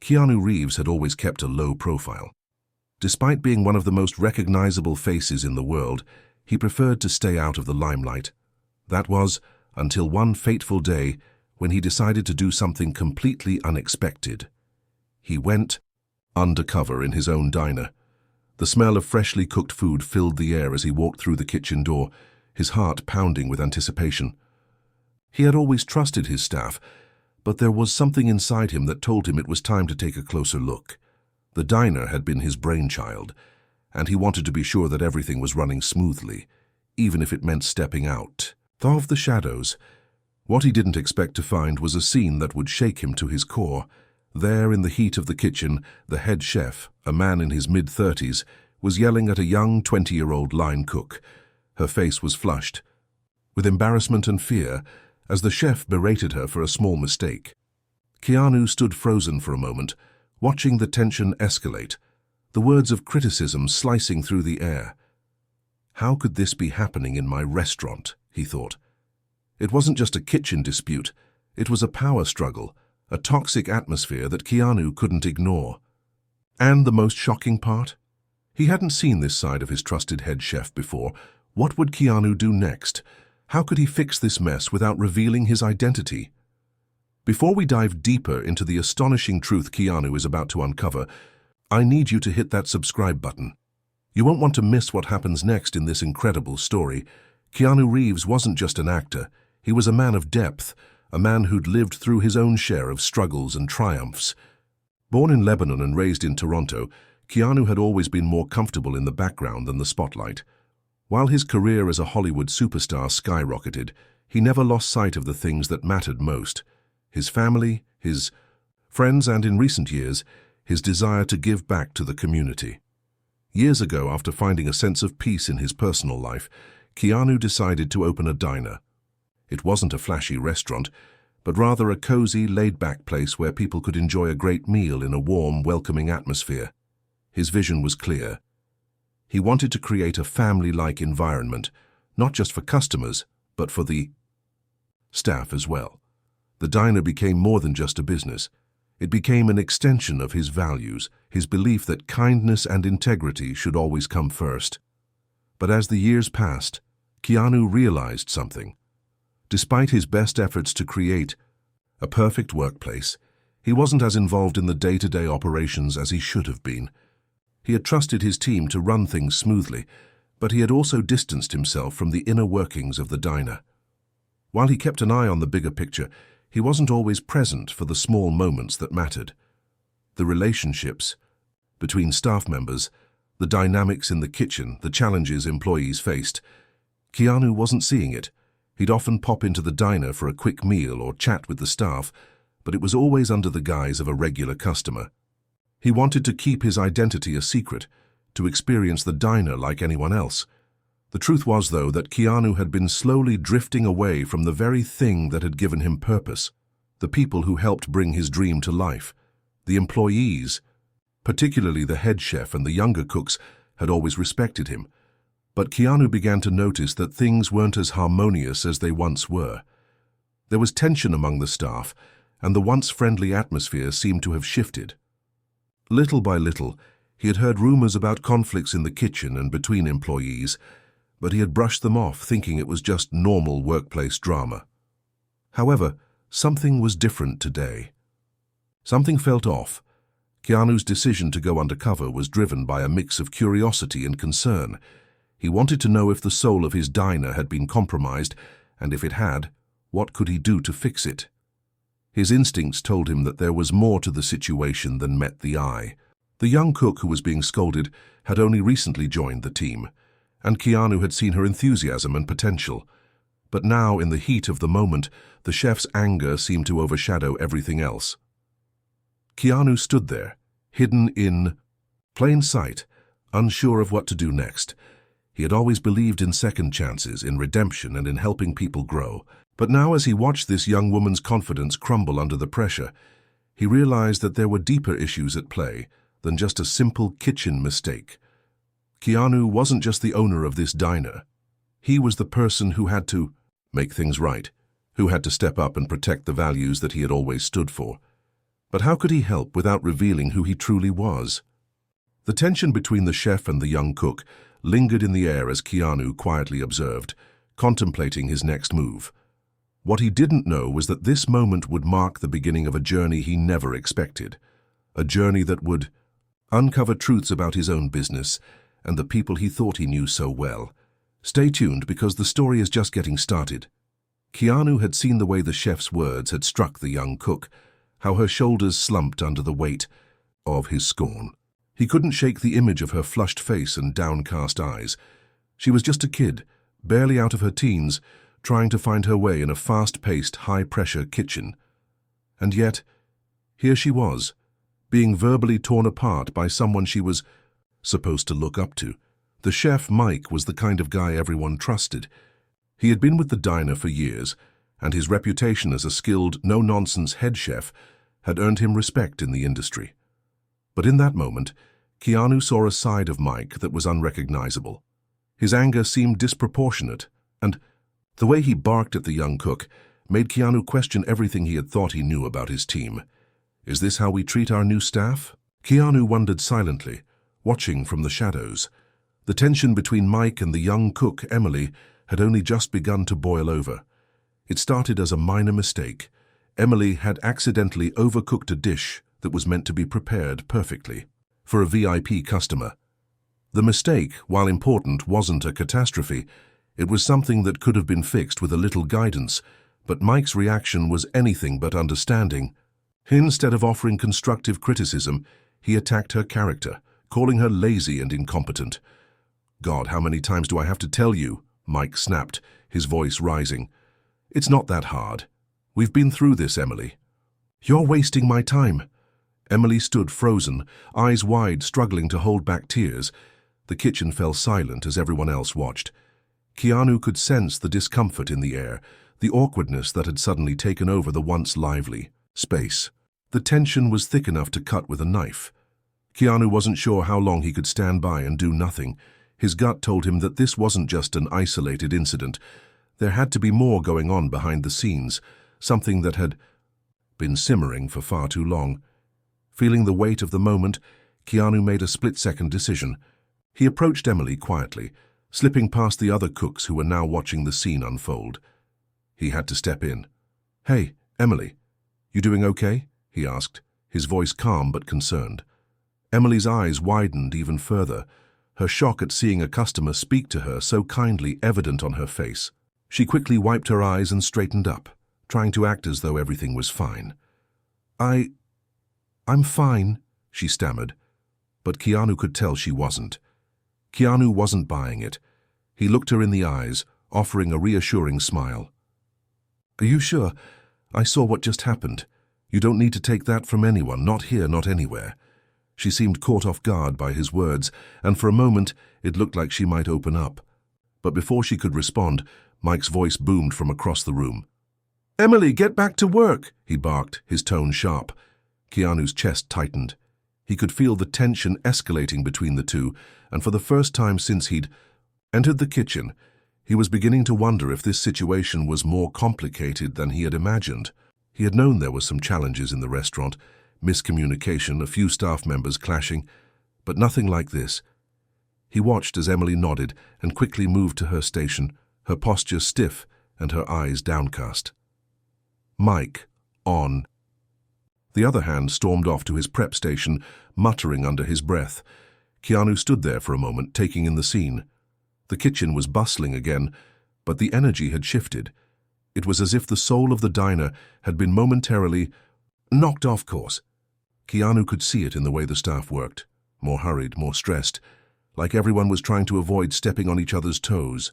Keanu Reeves had always kept a low profile. Despite being one of the most recognizable faces in the world, he preferred to stay out of the limelight. That was, until one fateful day when he decided to do something completely unexpected. He went undercover in his own diner. The smell of freshly cooked food filled the air as he walked through the kitchen door, his heart pounding with anticipation. He had always trusted his staff, but there was something inside him that told him it was time to take a closer look. The diner had been his brainchild, and he wanted to be sure that everything was running smoothly, even if it meant stepping out of the shadows. What he didn't expect to find was a scene that would shake him to his core. There in the heat of the kitchen, the head chef, a man in his mid-30s, was yelling at a young 20-year-old line cook. Her face was flushed with embarrassment and fear as the chef berated her for a small mistake. Keanu stood frozen for a moment, watching the tension escalate, the words of criticism slicing through the air. How could this be happening in my restaurant, he thought. It wasn't just a kitchen dispute, it was a power struggle, a toxic atmosphere that Keanu couldn't ignore. And the most shocking part? He hadn't seen this side of his trusted head chef before. What would Keanu do next? How could he fix this mess without revealing his identity? Before we dive deeper into the astonishing truth Keanu is about to uncover, I need you to hit that subscribe button. You won't want to miss what happens next in this incredible story. Keanu Reeves wasn't just an actor, he was a man of depth, a man who'd lived through his own share of struggles and triumphs. Born in Lebanon and raised in Toronto, Keanu had always been more comfortable in the background than the spotlight. While his career as a Hollywood superstar skyrocketed, he never lost sight of the things that mattered most: his family, his friends, and in recent years, his desire to give back to the community. Years ago, after finding a sense of peace in his personal life, Keanu decided to open a diner. It wasn't a flashy restaurant, but rather a cozy, laid-back place where people could enjoy a great meal in a warm, welcoming atmosphere. His vision was clear. He wanted to create a family-like environment, not just for customers, but for the staff as well. The diner became more than just a business. It became an extension of his values, his belief that kindness and integrity should always come first. But as the years passed, Keanu realized something. Despite his best efforts to create a perfect workplace, he wasn't as involved in the day-to-day operations as he should have been. He had trusted his team to run things smoothly, but he had also distanced himself from the inner workings of the diner. While he kept an eye on the bigger picture, he wasn't always present for the small moments that mattered. The relationships between staff members, the dynamics in the kitchen, the challenges employees faced. Keanu wasn't seeing it. He'd often pop into the diner for a quick meal or chat with the staff, but it was always under the guise of a regular customer. He wanted to keep his identity a secret, to experience the diner like anyone else. The truth was, though, that Keanu had been slowly drifting away from the very thing that had given him purpose, the people who helped bring his dream to life. The employees, particularly the head chef and the younger cooks, had always respected him. But Keanu began to notice that things weren't as harmonious as they once were. There was tension among the staff, and the once friendly atmosphere seemed to have shifted. Little by little, he had heard rumors about conflicts in the kitchen and between employees, but he had brushed them off, thinking it was just normal workplace drama. However, something was different today. Something felt off. Keanu's decision to go undercover was driven by a mix of curiosity and concern. He wanted to know if the soul of his diner had been compromised, and if it had, what could he do to fix it? His instincts told him that there was more to the situation than met the eye. The young cook who was being scolded had only recently joined the team, and Keanu had seen her enthusiasm and potential. But now, in the heat of the moment, the chef's anger seemed to overshadow everything else. Keanu stood there, hidden in plain sight, unsure of what to do next. He had always believed in second chances, in redemption, and in helping people grow. But now, as he watched this young woman's confidence crumble under the pressure, he realized that there were deeper issues at play than just a simple kitchen mistake. Keanu wasn't just the owner of this diner. He was the person who had to make things right, who had to step up and protect the values that he had always stood for. But how could he help without revealing who he truly was? The tension between the chef and the young cook lingered in the air as Keanu quietly observed, contemplating his next move. What he didn't know was that this moment would mark the beginning of a journey he never expected. A journey that would uncover truths about his own business and the people he thought he knew so well. Stay tuned because the story is just getting started. Keanu had seen the way the chef's words had struck the young cook, how her shoulders slumped under the weight of his scorn. He couldn't shake the image of her flushed face and downcast eyes. She was just a kid, barely out of her teens, trying to find her way in a fast-paced, high-pressure kitchen. And yet, here she was, being verbally torn apart by someone she was supposed to look up to. The chef, Mike, was the kind of guy everyone trusted. He had been with the diner for years, and his reputation as a skilled, no-nonsense head chef had earned him respect in the industry. But in that moment, Keanu saw a side of Mike that was unrecognizable. His anger seemed disproportionate, and the way he barked at the young cook made Keanu question everything he had thought he knew about his team. Is this how we treat our new staff? Keanu wondered silently, watching from the shadows. The tension between Mike and the young cook, Emily, had only just begun to boil over. It started as a minor mistake. Emily had accidentally overcooked a dish that was meant to be prepared perfectly for a VIP customer. The mistake, while important, wasn't a catastrophe. It was something that could have been fixed with a little guidance, but Mike's reaction was anything but understanding. Instead of offering constructive criticism, he attacked her character, calling her lazy and incompetent. "God, how many times do I have to tell you?" Mike snapped, his voice rising. "It's not that hard. We've been through this, Emily." "You're wasting my time." Emily stood frozen, eyes wide, struggling to hold back tears. The kitchen fell silent as everyone else watched. Keanu could sense the discomfort in the air, the awkwardness that had suddenly taken over the once lively space. The tension was thick enough to cut with a knife. Keanu wasn't sure how long he could stand by and do nothing. His gut told him that this wasn't just an isolated incident. There had to be more going on behind the scenes, something that had been simmering for far too long. Feeling the weight of the moment, Keanu made a split-second decision. He approached Emily quietly, slipping past the other cooks who were now watching the scene unfold. He had to step in. "Hey, Emily, you doing okay?" he asked, his voice calm but concerned. Emily's eyes widened even further, her shock at seeing a customer speak to her so kindly evident on her face. She quickly wiped her eyes and straightened up, trying to act as though everything was fine. I'm fine," she stammered, but Keanu could tell she wasn't. Keanu wasn't buying it. He looked her in the eyes, offering a reassuring smile. "Are you sure? I saw what just happened. You don't need to take that from anyone, not here, not anywhere." She seemed caught off guard by his words, and for a moment it looked like she might open up. But before she could respond, Mike's voice boomed from across the room. "Emily, get back to work," he barked, his tone sharp. Keanu's chest tightened. He could feel the tension escalating between the two, and for the first time since he'd entered the kitchen, he was beginning to wonder if this situation was more complicated than he had imagined. He had known there were some challenges in the restaurant, miscommunication, a few staff members clashing, but nothing like this. He watched as Emily nodded and quickly moved to her station, her posture stiff and her eyes downcast. Mike, on the other hand, stormed off to his prep station, muttering under his breath. Keanu stood there for a moment, taking in the scene. The kitchen was bustling again, but the energy had shifted. It was as if the soul of the diner had been momentarily knocked off course. Keanu could see it in the way the staff worked, more hurried, more stressed, like everyone was trying to avoid stepping on each other's toes.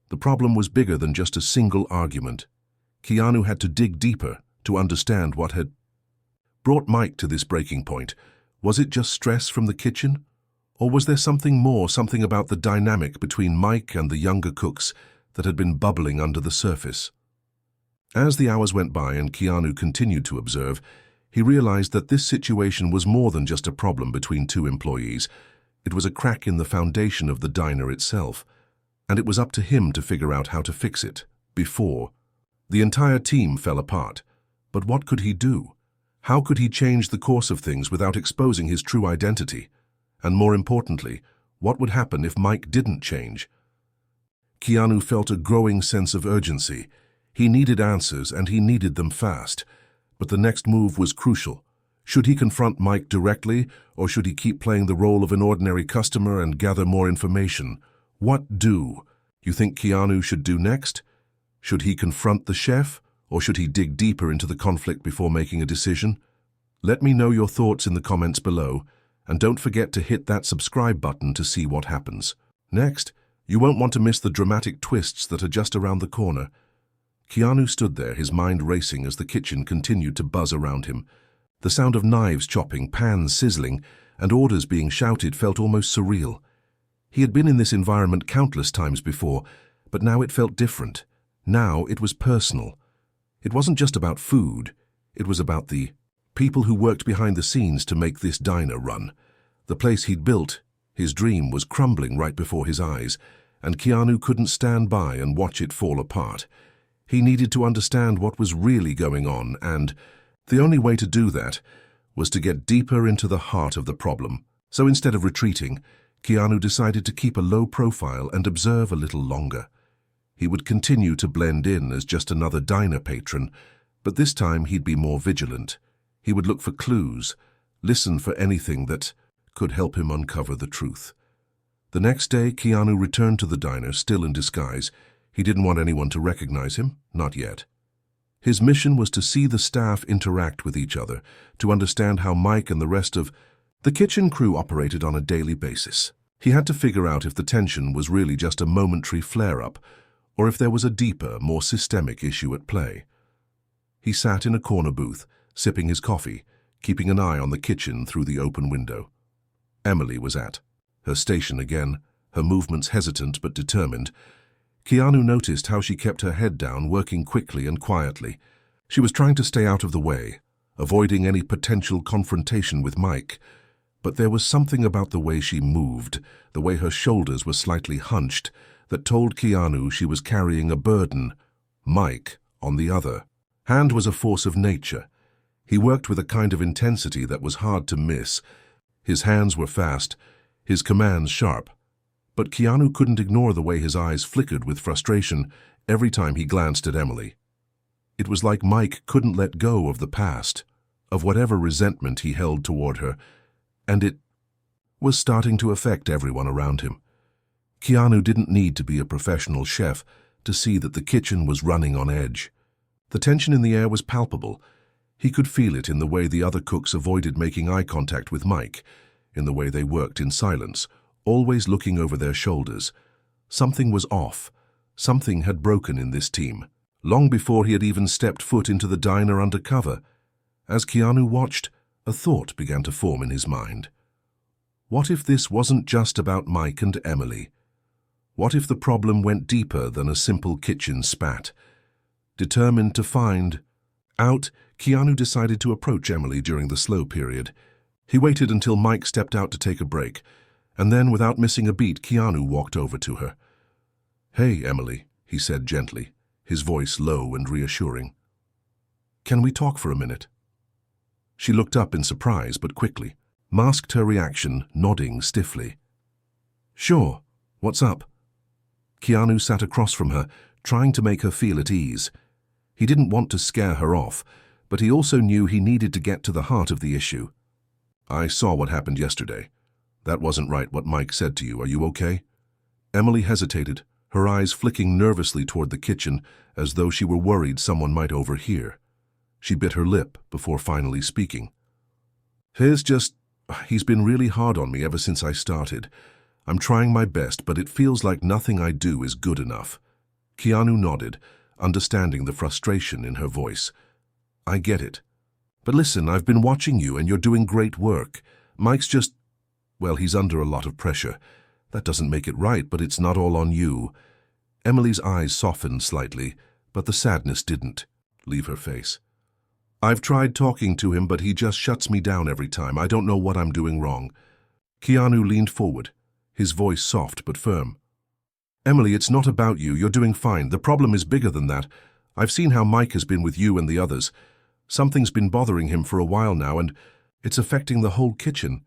The problem was bigger than just a single argument. Keanu had to dig deeper to understand what had brought Mike to this breaking point. Was it just stress from the kitchen? Or was there something more, something about the dynamic between Mike and the younger cooks that had been bubbling under the surface? As the hours went by and Keanu continued to observe, he realized that this situation was more than just a problem between two employees. It was a crack in the foundation of the diner itself, and it was up to him to figure out how to fix it before the entire team fell apart. But what could he do? How could he change the course of things without exposing his true identity? And more importantly, what would happen if Mike didn't change? Keanu felt a growing sense of urgency. He needed answers, and he needed them fast. But the next move was crucial. Should he confront Mike directly, or should he keep playing the role of an ordinary customer and gather more information? What do you think Keanu should do next? Should he confront the chef, or should he dig deeper into the conflict before making a decision? Let me know your thoughts in the comments below, and don't forget to hit that subscribe button to see what happens. Next, you won't want to miss the dramatic twists that are just around the corner. Keanu stood there, his mind racing as the kitchen continued to buzz around him. The sound of knives chopping, pans sizzling, and orders being shouted felt almost surreal. He had been in this environment countless times before, but now it felt different. Now it was personal. It wasn't just about food, it was about the people who worked behind the scenes to make this diner run. The place he'd built, his dream, was crumbling right before his eyes, and Keanu couldn't stand by and watch it fall apart. He needed to understand what was really going on, and the only way to do that was to get deeper into the heart of the problem. So instead of retreating, Keanu decided to keep a low profile and observe a little longer. He would continue to blend in as just another diner patron, but this time he'd be more vigilant. He would look for clues, listen for anything that could help him uncover the truth. The next day, Keanu returned to the diner, still in disguise. He didn't want anyone to recognize him, not yet. His mission was to see the staff interact with each other, to understand how Mike and the rest of the kitchen crew operated on a daily basis. He had to figure out if the tension was really just a momentary flare-up, or if there was a deeper, more systemic issue at play. He sat in a corner booth, sipping his coffee, keeping an eye on the kitchen through the open window. Emily was at her station again, her movements hesitant but determined. Keanu noticed how she kept her head down, working quickly and quietly. She was trying to stay out of the way, avoiding any potential confrontation with Mike. But there was something about the way she moved, the way her shoulders were slightly hunched, that told Keanu she was carrying a burden. Mike, on the other hand, was a force of nature. He worked with a kind of intensity that was hard to miss. His hands were fast, his commands sharp. But Keanu couldn't ignore the way his eyes flickered with frustration every time he glanced at Emily. It was like Mike couldn't let go of the past, of whatever resentment he held toward her, and it was starting to affect everyone around him. Keanu didn't need to be a professional chef to see that the kitchen was running on edge. The tension in the air was palpable. He could feel it in the way the other cooks avoided making eye contact with Mike, in the way they worked in silence, always looking over their shoulders. Something was off. Something had broken in this team, long before he had even stepped foot into the diner undercover. As Keanu watched, a thought began to form in his mind. What if this wasn't just about Mike and Emily? What if the problem went deeper than a simple kitchen spat? Determined to find out, Keanu decided to approach Emily during the slow period. He waited until Mike stepped out to take a break, and then, without missing a beat, Keanu walked over to her. "Hey, Emily," he said gently, his voice low and reassuring. "Can we talk for a minute?" She looked up in surprise, but quickly masked her reaction, nodding stiffly. "Sure, what's up?" Keanu sat across from her, trying to make her feel at ease. He didn't want to scare her off, but he also knew he needed to get to the heart of the issue. "I saw what happened yesterday. That wasn't right what Mike said to you. Are you okay?" Emily hesitated, her eyes flicking nervously toward the kitchen, as though she were worried someone might overhear. She bit her lip before finally speaking. He's been really hard on me ever since I started. I'm trying my best, but it feels like nothing I do is good enough." Keanu nodded, understanding the frustration in her voice. "I get it. But listen, I've been watching you and you're doing great work. Mike's he's under a lot of pressure. That doesn't make it right, but it's not all on you." Emily's eyes softened slightly, but the sadness didn't leave her face. "I've tried talking to him, but he just shuts me down every time. I don't know what I'm doing wrong." Keanu leaned forward, his voice soft but firm. "Emily, it's not about you. You're doing fine. The problem is bigger than that. I've seen how Mike has been with you and the others. Something's been bothering him for a while now, and it's affecting the whole kitchen.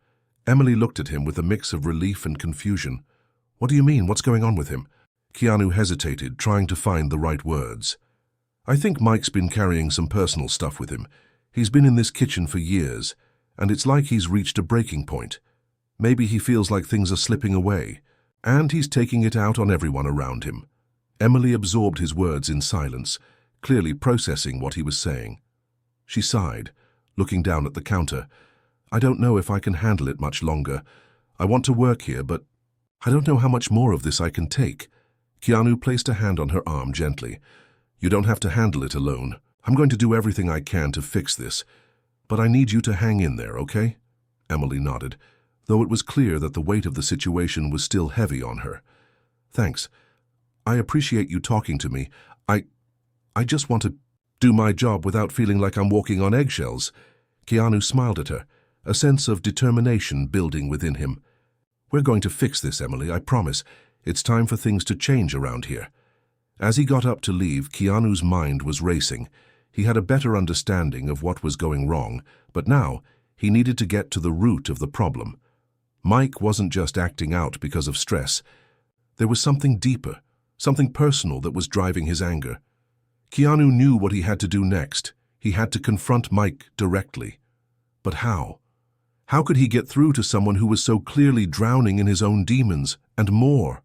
Emily looked at him with a mix of relief and confusion. What do you mean? What's going on with him? Keanu hesitated, trying to find the right words. I think Mike's been carrying some personal stuff with him. He's been in this kitchen for years, and it's like he's reached a breaking point. Maybe he feels like things are slipping away, and he's taking it out on everyone around him. Emily absorbed his words in silence, clearly processing what he was saying. She sighed, looking down at the counter. I don't know if I can handle it much longer. I want to work here, but I don't know how much more of this I can take. Keanu placed a hand on her arm gently. You don't have to handle it alone. I'm going to do everything I can to fix this. But I need you to hang in there, okay? Emily nodded, though it was clear that the weight of the situation was still heavy on her. Thanks. I appreciate you talking to me. I just want to do my job without feeling like I'm walking on eggshells. Keanu smiled at her, a sense of determination building within him. We're going to fix this, Emily, I promise. It's time for things to change around here. As he got up to leave, Keanu's mind was racing. He had a better understanding of what was going wrong, but now he needed to get to the root of the problem. Mike wasn't just acting out because of stress. There was something deeper, something personal that was driving his anger. Keanu knew what he had to do next. He had to confront Mike directly. But how? How could he get through to someone who was so clearly drowning in his own demons, and more?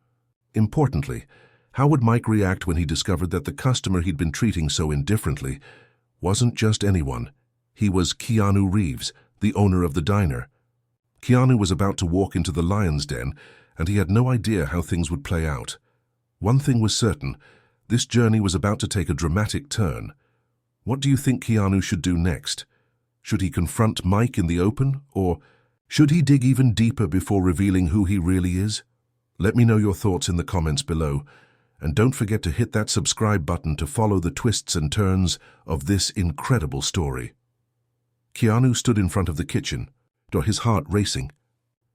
Importantly, how would Mike react when he discovered that the customer he'd been treating so indifferently wasn't just anyone? He was Keanu Reeves, the owner of the diner. Keanu was about to walk into the lion's den, and he had no idea how things would play out. One thing was certain, this journey was about to take a dramatic turn. What do you think Keanu should do next? Should he confront Mike in the open, or should he dig even deeper before revealing who he really is? Let me know your thoughts in the comments below, and don't forget to hit that subscribe button to follow the twists and turns of this incredible story. Keanu stood in front of the kitchen, his heart racing.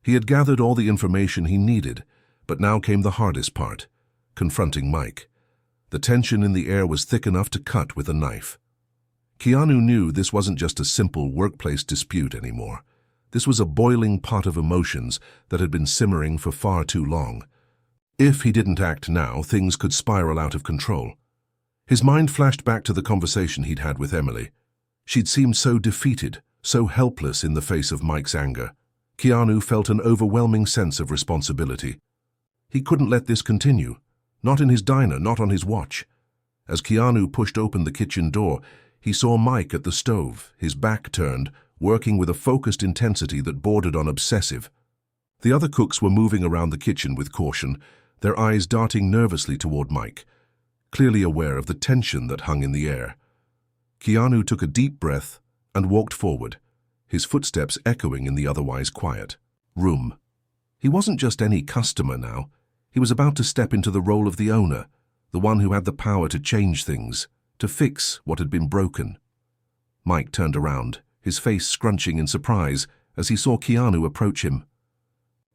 He had gathered all the information he needed, but now came the hardest part, confronting Mike. The tension in the air was thick enough to cut with a knife. Keanu knew this wasn't just a simple workplace dispute anymore. This was a boiling pot of emotions that had been simmering for far too long. If he didn't act now, things could spiral out of control. His mind flashed back to the conversation he'd had with Emily. She'd seemed so defeated, so helpless in the face of Mike's anger. Keanu felt an overwhelming sense of responsibility. He couldn't let this continue. Not in his diner, not on his watch. As Keanu pushed open the kitchen door, he saw Mike at the stove, his back turned, working with a focused intensity that bordered on obsessive. The other cooks were moving around the kitchen with caution, their eyes darting nervously toward Mike, clearly aware of the tension that hung in the air. Keanu took a deep breath and walked forward, his footsteps echoing in the otherwise quiet room. He wasn't just any customer now. He was about to step into the role of the owner, the one who had the power to change things, to fix what had been broken. Mike turned around, his face scrunching in surprise as he saw Keanu approach him.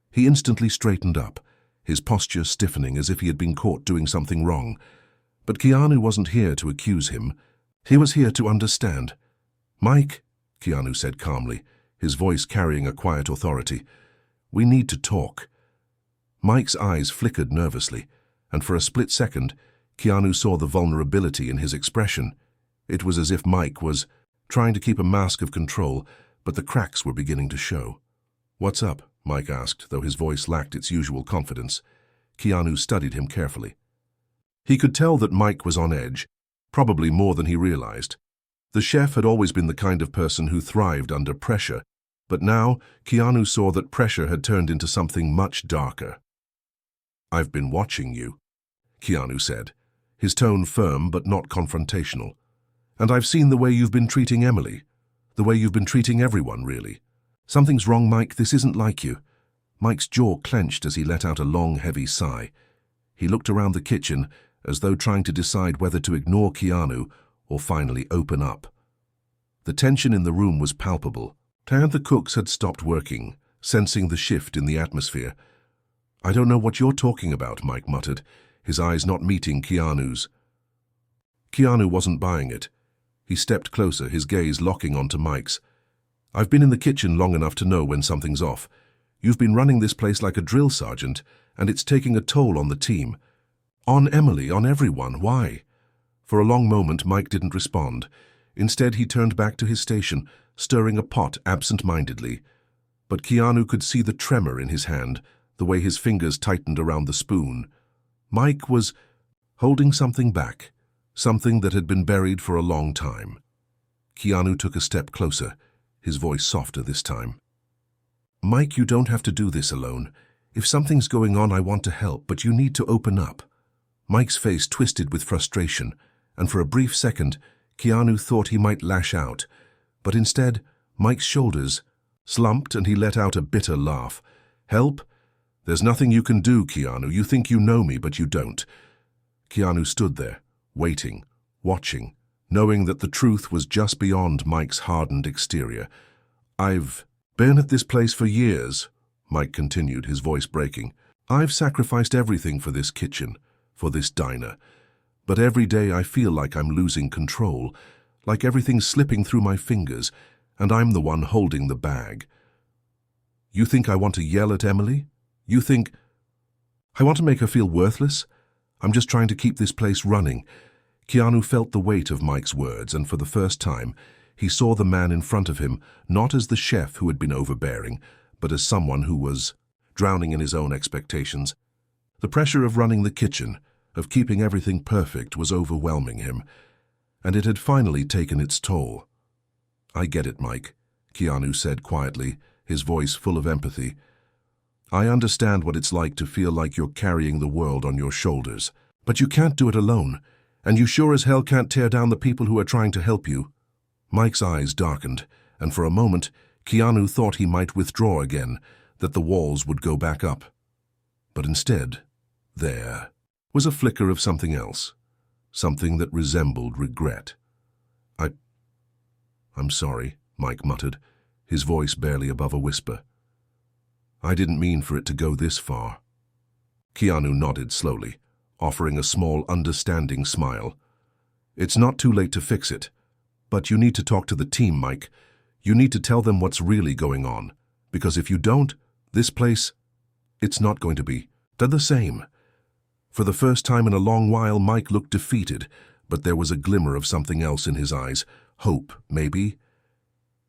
He instantly straightened up, his posture stiffening as if he had been caught doing something wrong. But Keanu wasn't here to accuse him. He was here to understand. Mike, Keanu said calmly, his voice carrying a quiet authority, we need to talk. Mike's eyes flickered nervously, and for a split second, Keanu saw the vulnerability in his expression. It was as if Mike was trying to keep a mask of control, but the cracks were beginning to show. What's up? Mike asked, though his voice lacked its usual confidence. Keanu studied him carefully. He could tell that Mike was on edge, probably more than he realized. The chef had always been the kind of person who thrived under pressure, but now Keanu saw that pressure had turned into something much darker. I've been watching you, Keanu said, his tone firm but not confrontational. And I've seen the way you've been treating Emily, the way you've been treating everyone, really. Something's wrong, Mike. This isn't like you. Mike's jaw clenched as he let out a long, heavy sigh. He looked around the kitchen as though trying to decide whether to ignore Keanu or finally open up. The tension in the room was palpable. The cooks had stopped working, sensing the shift in the atmosphere. I don't know what you're talking about, Mike muttered, his eyes not meeting Keanu's. Keanu wasn't buying it. He stepped closer, his gaze locking onto Mike's. "I've been in the kitchen long enough to know when something's off. You've been running this place like a drill sergeant, and it's taking a toll on the team. On Emily, on everyone. Why?" For a long moment, Mike didn't respond. Instead, he turned back to his station, stirring a pot absent-mindedly. But Keanu could see the tremor in his hand, the way his fingers tightened around the spoon. Mike was holding something back, something that had been buried for a long time. Keanu took a step closer, his voice softer this time. "Mike, you don't have to do this alone. If something's going on, I want to help, but you need to open up." Mike's face twisted with frustration, and for a brief second, Keanu thought he might lash out. But instead, Mike's shoulders slumped and he let out a bitter laugh. "Help? There's nothing you can do, Keanu. You think you know me, but you don't." Keanu stood there, waiting, watching, knowing that the truth was just beyond Mike's hardened exterior. "I've been at this place for years," Mike continued, his voice breaking. "I've sacrificed everything for this kitchen, for this diner. But every day I feel like I'm losing control, like everything's slipping through my fingers, and I'm the one holding the bag. You think I want to yell at Emily? You think I want to make her feel worthless? I'm just trying to keep this place running." Keanu felt the weight of Mike's words, and for the first time, he saw the man in front of him not as the chef who had been overbearing, but as someone who was drowning in his own expectations. The pressure of running the kitchen, of keeping everything perfect, was overwhelming him, and it had finally taken its toll. "I get it, Mike," Keanu said quietly, his voice full of empathy. "I understand what it's like to feel like you're carrying the world on your shoulders. But you can't do it alone, and you sure as hell can't tear down the people who are trying to help you." Mike's eyes darkened, and for a moment, Keanu thought he might withdraw again, that the walls would go back up. But instead, there was a flicker of something else, something that resembled regret. I'm sorry," Mike muttered, his voice barely above a whisper. "I didn't mean for it to go this far." Keanu nodded slowly, offering a small, understanding smile. "It's not too late to fix it, but you need to talk to the team, Mike. You need to tell them what's really going on, because if you don't, this place, it's not going to be the same." For the first time in a long while, Mike looked defeated, but there was a glimmer of something else in his eyes. Hope, maybe?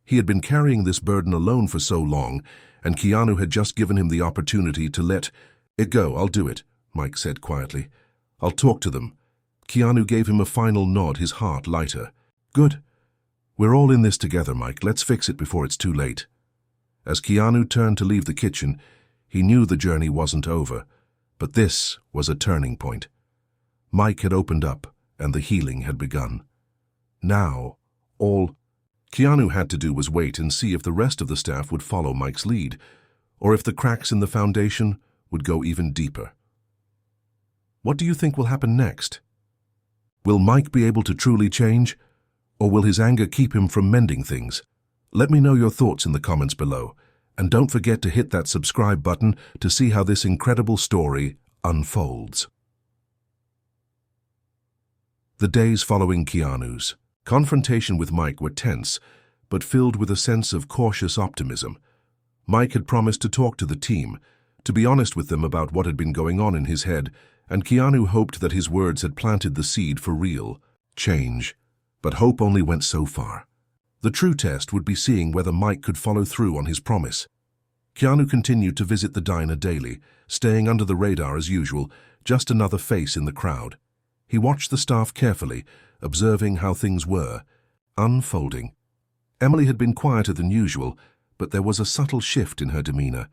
He had been carrying this burden alone for so long, and Keanu had just given him the opportunity to let it go. "I'll do it," Mike said quietly. "I'll talk to them." Keanu gave him a final nod, his heart lighter. "Good. We're all in this together, Mike. Let's fix it before it's too late." As Keanu turned to leave the kitchen, he knew the journey wasn't over, but this was a turning point. Mike had opened up, and the healing had begun. Now, all Keanu had to do was wait and see if the rest of the staff would follow Mike's lead, or if the cracks in the foundation would go even deeper. What do you think will happen next? Will Mike be able to truly change, or will his anger keep him from mending things? Let me know your thoughts in the comments below, and don't forget to hit that subscribe button to see how this incredible story unfolds. The days following Keanu's confrontation with Mike were tense, but filled with a sense of cautious optimism. Mike had promised to talk to the team, to be honest with them about what had been going on in his head, and Keanu hoped that his words had planted the seed for real change. But hope only went so far. The true test would be seeing whether Mike could follow through on his promise. Keanu continued to visit the diner daily, staying under the radar as usual, just another face in the crowd. He watched the staff carefully, observing how things were unfolding. Emily had been quieter than usual, but there was a subtle shift in her demeanor.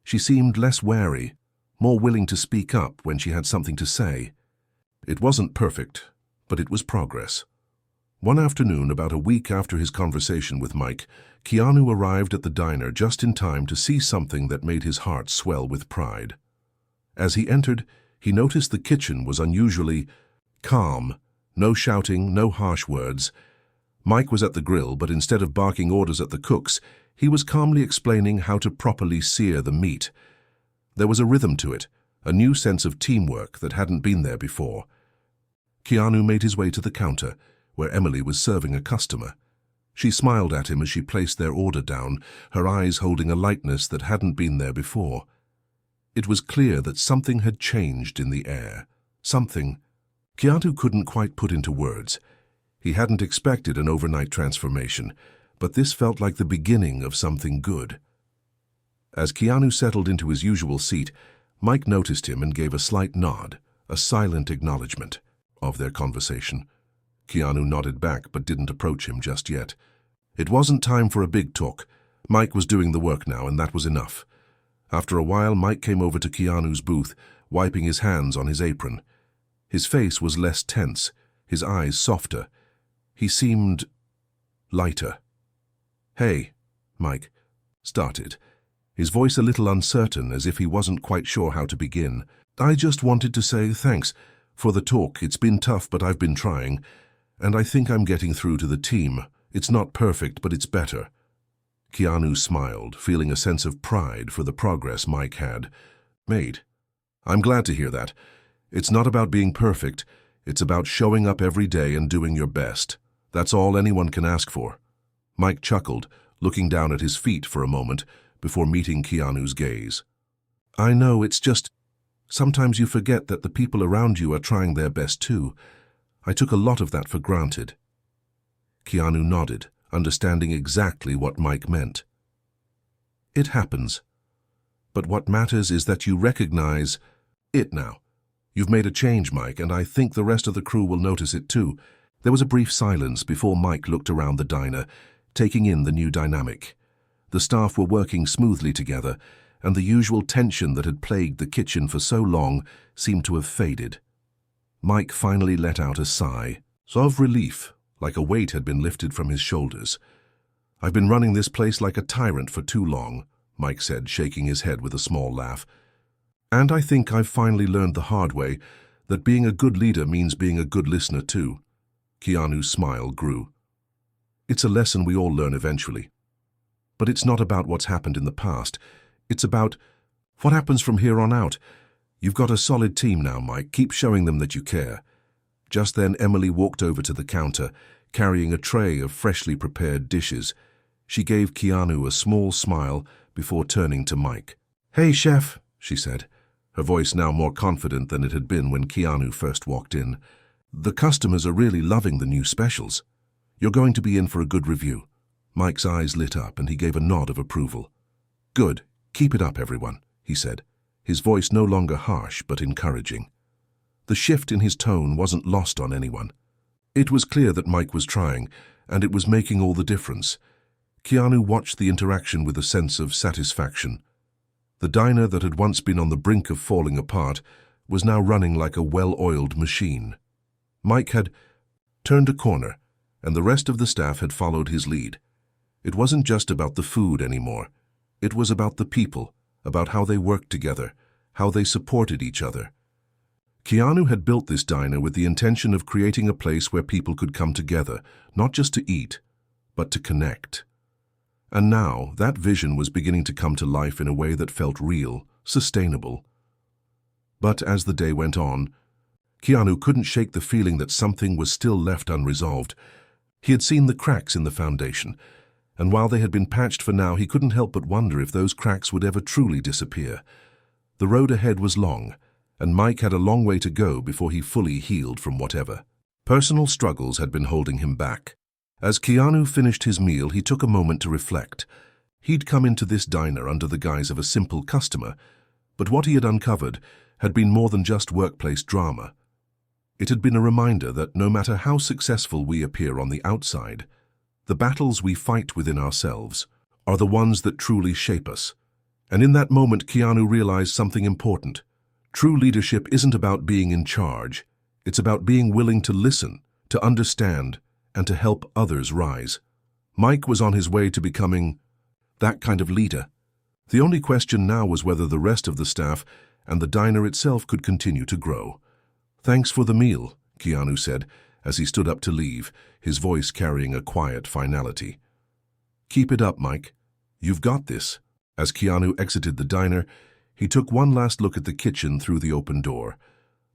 She seemed less wary, more willing to speak up when she had something to say. It wasn't perfect, but it was progress. One afternoon, about a week after his conversation with Mike, Keanu arrived at the diner just in time to see something that made his heart swell with pride. As he entered, he noticed the kitchen was unusually calm. No shouting, no harsh words. Mike was at the grill, but instead of barking orders at the cooks, he was calmly explaining how to properly sear the meat. There was a rhythm to it, a new sense of teamwork that hadn't been there before. Keanu made his way to the counter, where Emily was serving a customer. She smiled at him as she placed their order down, her eyes holding a lightness that hadn't been there before. It was clear that something had changed in the air. Something Keanu couldn't quite put into words. He hadn't expected an overnight transformation, but this felt like the beginning of something good. As Keanu settled into his usual seat, Mike noticed him and gave a slight nod, a silent acknowledgement of their conversation. Keanu nodded back but didn't approach him just yet. It wasn't time for a big talk. Mike was doing the work now, and that was enough. After a while, Mike came over to Keanu's booth, wiping his hands on his apron. His face was less tense, his eyes softer. He seemed lighter. "Hey," Mike started, his voice a little uncertain, as if he wasn't quite sure how to begin. "I just wanted to say thanks for the talk. It's been tough, but I've been trying, and I think I'm getting through to the team. It's not perfect, but it's better." Keanu smiled, feeling a sense of pride for the progress Mike had made. "I'm glad to hear that. It's not about being perfect. It's about showing up every day and doing your best. That's all anyone can ask for." Mike chuckled, looking down at his feet for a moment before meeting Keanu's gaze. "I know, it's just sometimes you forget that the people around you are trying their best too. I took a lot of that for granted." Keanu nodded, understanding exactly what Mike meant. "It happens. But what matters is that you recognize it now. You've made a change, Mike, and I think the rest of the crew will notice it too." There was a brief silence before Mike looked around the diner, taking in the new dynamic. The staff were working smoothly together, and the usual tension that had plagued the kitchen for so long seemed to have faded. Mike finally let out a sigh of relief, like a weight had been lifted from his shoulders. "I've been running this place like a tyrant for too long," Mike said, shaking his head with a small laugh. "And I think I've finally learned the hard way that being a good leader means being a good listener too." Keanu's smile grew. "It's a lesson we all learn eventually. But it's not about what's happened in the past. It's about what happens from here on out. You've got a solid team now, Mike. Keep showing them that you care." Just then, Emily walked over to the counter, carrying a tray of freshly prepared dishes. She gave Keanu a small smile before turning to Mike. "Hey, chef," she said, her voice now more confident than it had been when Keanu first walked in. "The customers are really loving the new specials. You're going to be in for a good review." Mike's eyes lit up and he gave a nod of approval. "Good. Keep it up, everyone," he said, his voice no longer harsh but encouraging. The shift in his tone wasn't lost on anyone. It was clear that Mike was trying, and it was making all the difference. Keanu watched the interaction with a sense of satisfaction. The diner that had once been on the brink of falling apart was now running like a well-oiled machine. Mike had turned a corner, and the rest of the staff had followed his lead. It wasn't just about the food anymore. It was about the people, about how they worked together, how they supported each other. Keanu had built this diner with the intention of creating a place where people could come together, not just to eat, but to connect. And now, that vision was beginning to come to life in a way that felt real, sustainable. But as the day went on, Keanu couldn't shake the feeling that something was still left unresolved. He had seen the cracks in the foundation, and while they had been patched for now, he couldn't help but wonder if those cracks would ever truly disappear. The road ahead was long, and Mike had a long way to go before he fully healed from whatever personal struggles had been holding him back. As Keanu finished his meal, he took a moment to reflect. He'd come into this diner under the guise of a simple customer, but what he had uncovered had been more than just workplace drama. It had been a reminder that no matter how successful we appear on the outside, the battles we fight within ourselves are the ones that truly shape us. And in that moment, Keanu realized something important. True leadership isn't about being in charge. It's about being willing to listen, to understand, and to help others rise. Mike was on his way to becoming that kind of leader. The only question now was whether the rest of the staff and the diner itself could continue to grow. "Thanks for the meal," Keanu said, as he stood up to leave, his voice carrying a quiet finality. "Keep it up, Mike. You've got this." As Keanu exited the diner, he took one last look at the kitchen through the open door.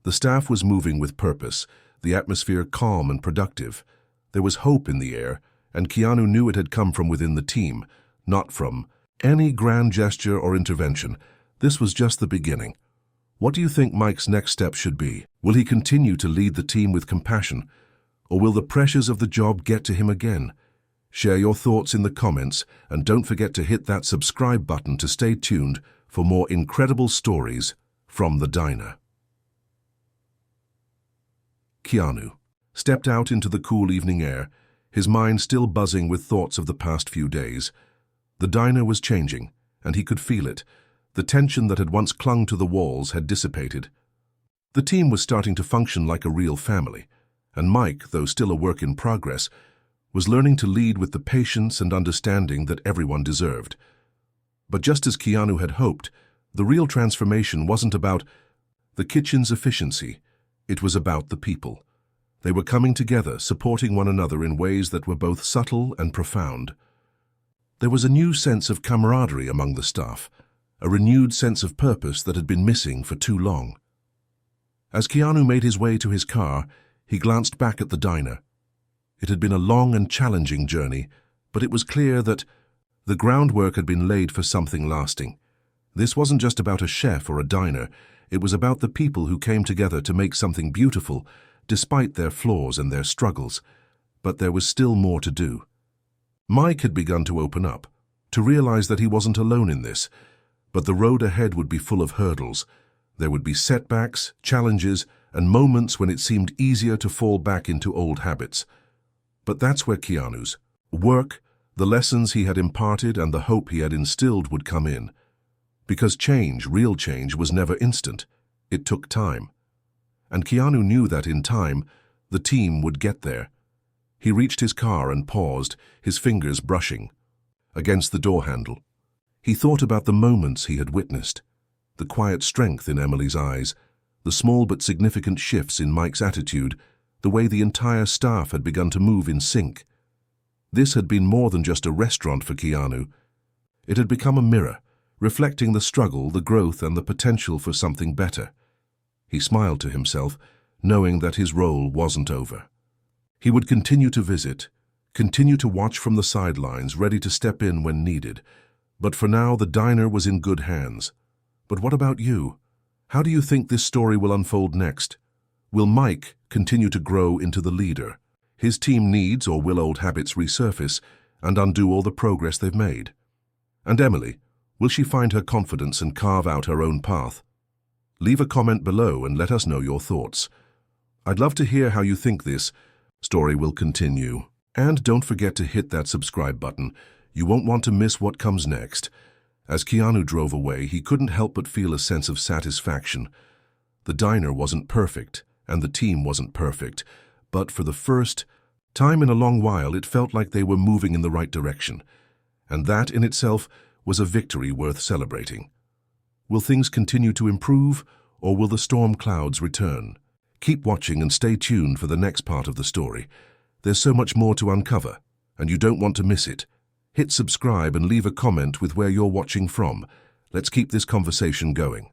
The staff was moving with purpose, the atmosphere calm and productive. There was hope in the air, and Keanu knew it had come from within the team, not from any grand gesture or intervention. This was just the beginning. What do you think Mike's next step should be? Will he continue to lead the team with compassion, or will the pressures of the job get to him again? Share your thoughts in the comments, and don't forget to hit that subscribe button to stay tuned for more incredible stories from the diner. Keanu stepped out into the cool evening air, his mind still buzzing with thoughts of the past few days. The diner was changing, and he could feel it. The tension that had once clung to the walls had dissipated. The team was starting to function like a real family, and Mike, though still a work in progress, was learning to lead with the patience and understanding that everyone deserved. But just as Keanu had hoped, the real transformation wasn't about the kitchen's efficiency. It was about the people. They were coming together, supporting one another in ways that were both subtle and profound. There was a new sense of camaraderie among the staff, a renewed sense of purpose that had been missing for too long. As Keanu made his way to his car, he glanced back at the diner. It had been a long and challenging journey, but it was clear that the groundwork had been laid for something lasting. This wasn't just about a chef or a diner, it was about the people who came together to make something beautiful, despite their flaws and their struggles. But there was still more to do. Mike had begun to open up, to realize that he wasn't alone in this, but the road ahead would be full of hurdles. There would be setbacks, challenges, and moments when it seemed easier to fall back into old habits. But that's where Keanu's work, the lessons he had imparted, and the hope he had instilled would come in. Because change, real change, was never instant. It took time. And Keanu knew that in time, the team would get there. He reached his car and paused, his fingers brushing against the door handle. He thought about the moments he had witnessed, the quiet strength in Emily's eyes, the small but significant shifts in Mike's attitude, the way the entire staff had begun to move in sync. This had been more than just a restaurant for Keanu. It had become a mirror, reflecting the struggle, the growth, and the potential for something better. He smiled to himself, knowing that his role wasn't over. He would continue to visit, continue to watch from the sidelines, ready to step in when needed. But for now, the diner was in good hands. But what about you? How do you think this story will unfold next? Will Mike continue to grow into the leader his team needs, or will old habits resurface and undo all the progress they've made? And Emily, will she find her confidence and carve out her own path? Leave a comment below and let us know your thoughts. I'd love to hear how you think this story will continue. And don't forget to hit that subscribe button. You won't want to miss what comes next. As Keanu drove away, he couldn't help but feel a sense of satisfaction. The diner wasn't perfect, and the team wasn't perfect, but for the first time in a long while, it felt like they were moving in the right direction. And that in itself was a victory worth celebrating. Will things continue to improve, or will the storm clouds return? Keep watching and stay tuned for the next part of the story. There's so much more to uncover, and you don't want to miss it. Hit subscribe and leave a comment with where you're watching from. Let's keep this conversation going.